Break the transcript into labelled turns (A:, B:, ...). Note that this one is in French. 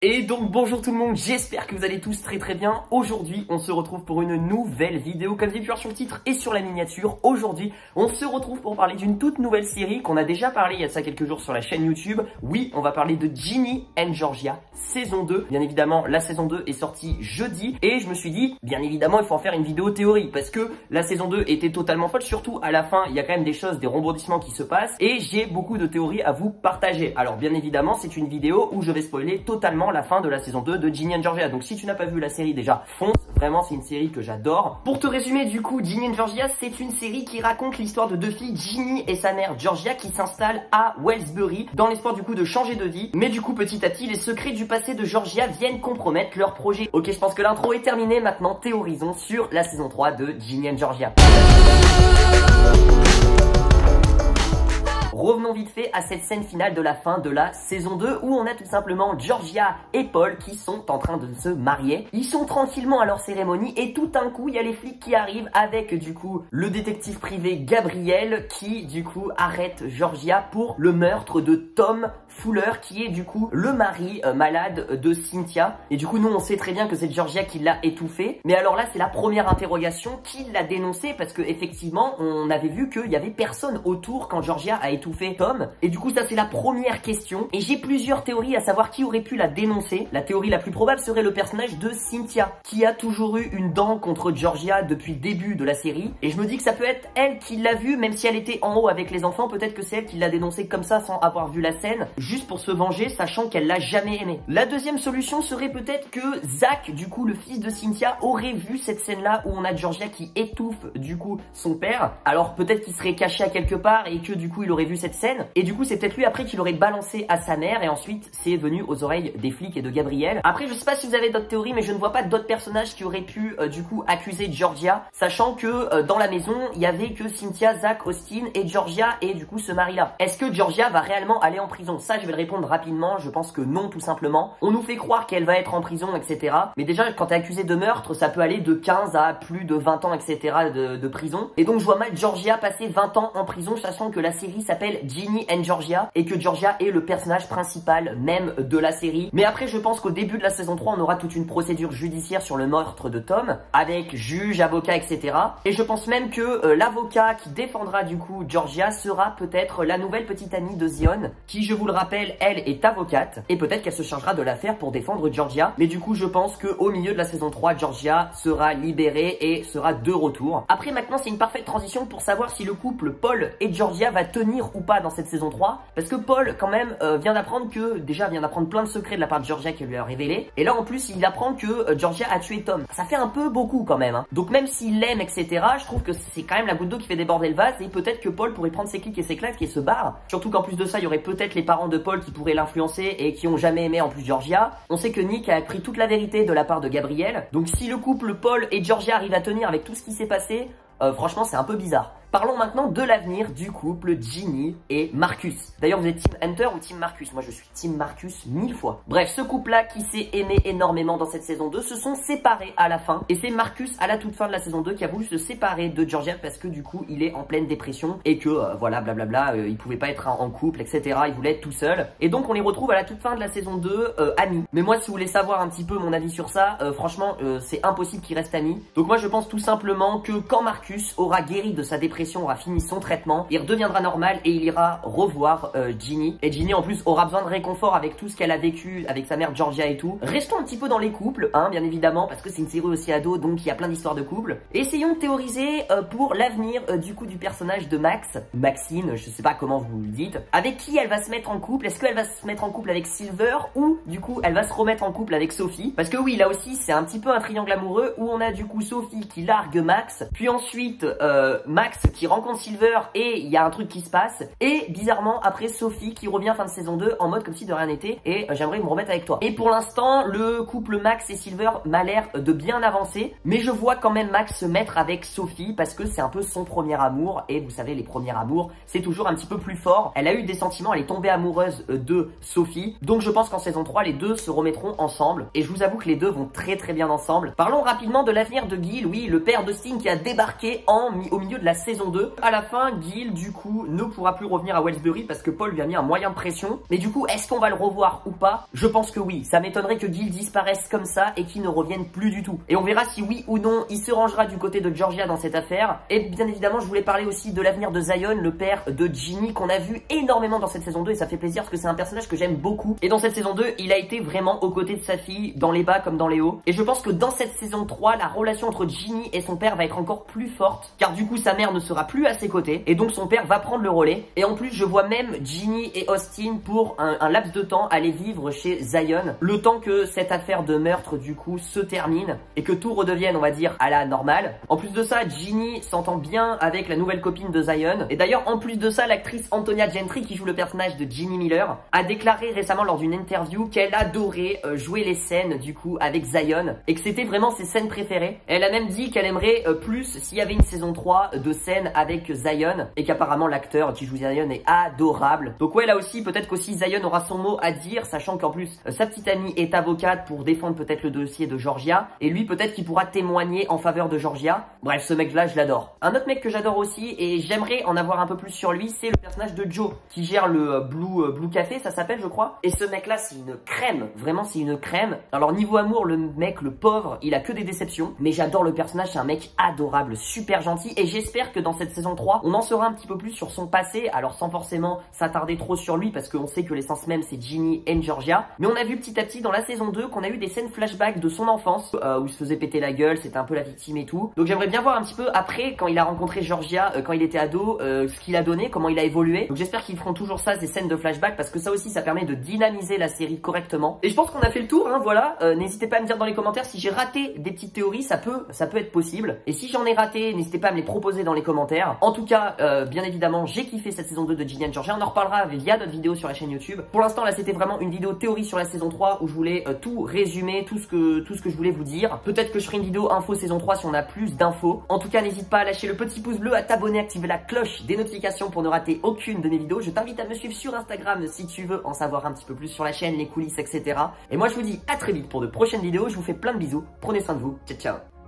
A: Et donc bonjour tout le monde, j'espère que vous allez tous très bien. Aujourd'hui on se retrouve pour une nouvelle vidéo. Comme vous avez pu voir sur le titre et sur la miniature, aujourd'hui on se retrouve pour parler d'une toute nouvelle série qu'on a déjà parlé il y a ça quelques jours sur la chaîne YouTube. Oui, on va parler de Ginny and Georgia saison 2. Bien évidemment la saison 2 est sortie jeudi et je me suis dit bien évidemment il faut en faire une vidéo théorie parce que la saison 2 était totalement folle. Surtout à la fin il y a quand même des choses, des rebondissements qui se passent et j'ai beaucoup de théories à vous partager. Alors bien évidemment c'est une vidéo où je vais spoiler totalement la fin de la saison 2 de Ginny and Georgia. Donc si tu n'as pas vu la série déjà, fonce, vraiment c'est une série que j'adore. Pour te résumer du coup, Ginny and Georgia c'est une série qui raconte l'histoire de deux filles, Ginny et sa mère Georgia, qui s'installent à Wellsbury dans l'espoir du coup de changer de vie. Mais du coup petit à petit les secrets du passé de Georgia viennent compromettre leur projet. Ok, je pense que l'intro est terminée, maintenant théorisons sur la saison 3 de Ginny and Georgia. Revenons vite fait à cette scène finale de la fin de la saison 2 où on a tout simplement Georgia et Paul qui sont en train de se marier. Ils sont tranquillement à leur cérémonie et tout d'un coup il y a les flics qui arrivent avec du coup le détective privé Gabriel qui du coup arrête Georgia pour le meurtre de Tom Fuller qui est du coup le mari malade de Cynthia. Et du coup nous on sait très bien que c'est Georgia qui l'a étouffé. Mais alors là c'est la première interrogation, qui l'a dénoncé, parce que effectivement on avait vu qu'il y avait personne autour quand Georgia a étouffé Tom. Et du coup ça c'est la première question et j'ai plusieurs théories à savoir qui aurait pu la dénoncer. La théorie la plus probable serait le personnage de Cynthia qui a toujours eu une dent contre Georgia depuis le début de la série et je me dis que ça peut être elle qui l'a vu, même si elle était en haut avec les enfants. Peut-être que c'est elle qui l'a dénoncé comme ça sans avoir vu la scène, juste pour se venger, sachant qu'elle l'a jamais aimé. La deuxième solution serait peut-être que Zach, du coup le fils de Cynthia, aurait vu cette scène là où on a Georgia qui étouffe du coup son père. Alors peut-être qu'il serait caché à quelque part et que du coup il aurait vu cette scène et du coup c'est peut-être lui après qui l'aurait balancé à sa mère et ensuite c'est venu aux oreilles des flics et de Gabriel. Après je sais pas si vous avez d'autres théories mais je ne vois pas d'autres personnages qui auraient pu du coup accuser Georgia, sachant que dans la maison il y avait que Cynthia, Zach, Austin et Georgia et du coup ce mari là. Est-ce que Georgia va réellement aller en prison? Ça je vais le répondre rapidement, je pense que non tout simplement. On nous fait croire qu'elle va être en prison etc. Mais déjà quand t'es accusé de meurtre ça peut aller de 15 à plus de 20 ans etc. de prison. Et donc je vois mal Georgia passer 20 ans en prison, sachant que la série s'appelle Ginny and Georgia et que Georgia est le personnage principal même de la série. Mais après je pense qu'au début de la saison 3 on aura toute une procédure judiciaire sur le meurtre de Tom avec juge, avocat etc. Et je pense même que l'avocat qui défendra du coup Georgia sera peut-être la nouvelle petite amie de Zion qui, je vous le rappelle, elle est avocate et peut-être qu'elle se chargera de l'affaire pour défendre Georgia. Mais du coup je pense qu'au milieu de la saison 3 Georgia sera libérée et sera de retour. Après maintenant c'est une parfaite transition pour savoir si le couple Paul et Georgia va tenir ou pas dans cette saison 3, parce que Paul quand même vient d'apprendre plein de secrets de la part de Georgia qui lui a révélé, et là en plus il apprend que Georgia a tué Tom. Ça fait un peu beaucoup quand même hein. Donc même s'il l'aime etc, je trouve que c'est quand même la goutte d'eau qui fait déborder le vase et peut-être que Paul pourrait prendre ses clics et ses claques et se barre. Surtout qu'en plus de ça il y aurait peut-être les parents de Paul qui pourraient l'influencer et qui ont jamais aimé en plus Georgia. On sait que Nick a appris toute la vérité de la part de Gabriel, donc si le couple Paul et Georgia arrive à tenir avec tout ce qui s'est passé, franchement c'est un peu bizarre. Parlons maintenant de l'avenir du couple Ginny et Marcus. D'ailleurs vous êtes Team Hunter ou Team Marcus? Moi je suis Team Marcus 1000 fois. Bref, ce couple là qui s'est aimé énormément dans cette saison 2 se sont séparés à la fin. Et c'est Marcus à la toute fin de la saison 2 qui a voulu se séparer de Georgia parce que du coup il est en pleine dépression et que voilà blablabla, il pouvait pas être en couple etc. Il voulait être tout seul. Et donc on les retrouve à la toute fin de la saison 2 amis. Mais moi si vous voulez savoir un petit peu mon avis sur ça, franchement c'est impossible qu'ils restent amis. Donc moi je pense tout simplement que quand Marcus aura guéri de sa dépression, aura fini son traitement, il redeviendra normal et il ira revoir Ginny. Et Ginny en plus aura besoin de réconfort avec tout ce qu'elle a vécu avec sa mère Georgia et tout. Restons un petit peu dans les couples, hein, bien évidemment, parce que c'est une série aussi ado, donc il y a plein d'histoires de couples. Essayons de théoriser pour l'avenir du coup du personnage de Maxine, je sais pas comment vous le dites. Avec qui elle va se mettre en couple? Est-ce qu'elle va se mettre en couple avec Silver ou du coup elle va se remettre en couple avec Sophie? Parce que oui, là aussi c'est un petit peu un triangle amoureux où on a du coup Sophie qui largue Max, puis ensuite Max qui rencontre Silver et il y a un truc qui se passe, et bizarrement après Sophie qui revient fin de saison 2 en mode comme si de rien n'était et j'aimerais me remettre avec toi. Et pour l'instant le couple Max et Silver m'a l'air de bien avancer, mais je vois quand même Max se mettre avec Sophie parce que c'est un peu son premier amour et vous savez les premiers amours c'est toujours un petit peu plus fort. Elle a eu des sentiments, elle est tombée amoureuse de Sophie, donc je pense qu'en saison 3 les deux se remettront ensemble et je vous avoue que les deux vont très bien ensemble. Parlons rapidement de l'avenir de Gil, oui le père d'Austin qui a débarqué au milieu de la saison saison 2. À la fin, Gil du coup ne pourra plus revenir à Wellsbury parce que Paul lui a mis un moyen de pression. Mais du coup, est-ce qu'on va le revoir ou pas? Je pense que oui. Ça m'étonnerait que Gil disparaisse comme ça et qu'il ne revienne plus du tout. Et on verra si oui ou non il se rangera du côté de Georgia dans cette affaire. Et bien évidemment, je voulais parler aussi de l'avenir de Zion, le père de Ginny, qu'on a vu énormément dans cette saison 2 et ça fait plaisir parce que c'est un personnage que j'aime beaucoup. Et dans cette saison 2, il a été vraiment aux côtés de sa fille, dans les bas comme dans les hauts. Et je pense que dans cette saison 3, la relation entre Ginny et son père va être encore plus forte, car du coup sa mère ne sera plus à ses côtés et donc son père va prendre le relais. Et en plus, je vois même Ginny et Austin pour un laps de temps aller vivre chez Zion, le temps que cette affaire de meurtre du coup se termine et que tout redevienne, on va dire, à la normale. En plus de ça, Ginny s'entend bien avec la nouvelle copine de Zion. Et d'ailleurs, en plus de ça, l'actrice Antonia Gentry, qui joue le personnage de Ginny Miller, a déclaré récemment lors d'une interview qu'elle adorait jouer les scènes du coup avec Zion et que c'était vraiment ses scènes préférées. Elle a même dit qu'elle aimerait plus s'il y avait une saison 3 de scènes avec Zion et qu'apparemment l'acteur qui joue Zion est adorable. Donc ouais, là aussi, peut-être qu'aussi Zion aura son mot à dire, sachant qu'en plus sa petite amie est avocate pour défendre peut-être le dossier de Georgia et lui peut-être qu'il pourra témoigner en faveur de Georgia. Bref, ce mec là je l'adore. Un autre mec que j'adore aussi et j'aimerais en avoir un peu plus sur lui, c'est le personnage de Joe qui gère le Blue Café, ça s'appelle je crois. Et ce mec là c'est une crème, vraiment c'est une crème. Alors niveau amour, le mec, le pauvre, il a que des déceptions, mais j'adore le personnage, c'est un mec adorable, super gentil et j'espère que dans cette saison 3 on en saura un petit peu plus sur son passé, alors sans forcément s'attarder trop sur lui parce qu'on sait que l'essence même c'est Ginny et Georgia. Mais on a vu petit à petit dans la saison 2 qu'on a eu des scènes flashback de son enfance où il se faisait péter la gueule, c'était un peu la victime et tout. Donc j'aimerais bien voir un petit peu après quand il a rencontré Georgia, quand il était ado, ce qu'il a donné, comment il a évolué. Donc j'espère qu'ils feront toujours ça, ces scènes de flashback, parce que ça aussi ça permet de dynamiser la série correctement. Et je pense qu'on a fait le tour, hein, voilà. N'hésitez pas à me dire dans les commentaires si j'ai raté des petites théories, ça peut être possible. Et si j'en ai raté, n'hésitez pas à me les proposer dans les commentaires. En tout cas, bien évidemment, j'ai kiffé cette saison 2 de Ginny and Georgia. On en reparlera via d'autres vidéos sur la chaîne YouTube. Pour l'instant, là, c'était vraiment une vidéo théorie sur la saison 3 où je voulais tout résumer, tout ce que je voulais vous dire. Peut-être que je ferai une vidéo info saison 3 si on a plus d'infos. En tout cas, n'hésite pas à lâcher le petit pouce bleu, à t'abonner, activer la cloche des notifications pour ne rater aucune de mes vidéos. Je t'invite à me suivre sur Instagram si tu veux en savoir un petit peu plus sur la chaîne, les coulisses, etc. Et moi, je vous dis à très vite pour de prochaines vidéos. Je vous fais plein de bisous. Prenez soin de vous. Ciao, ciao.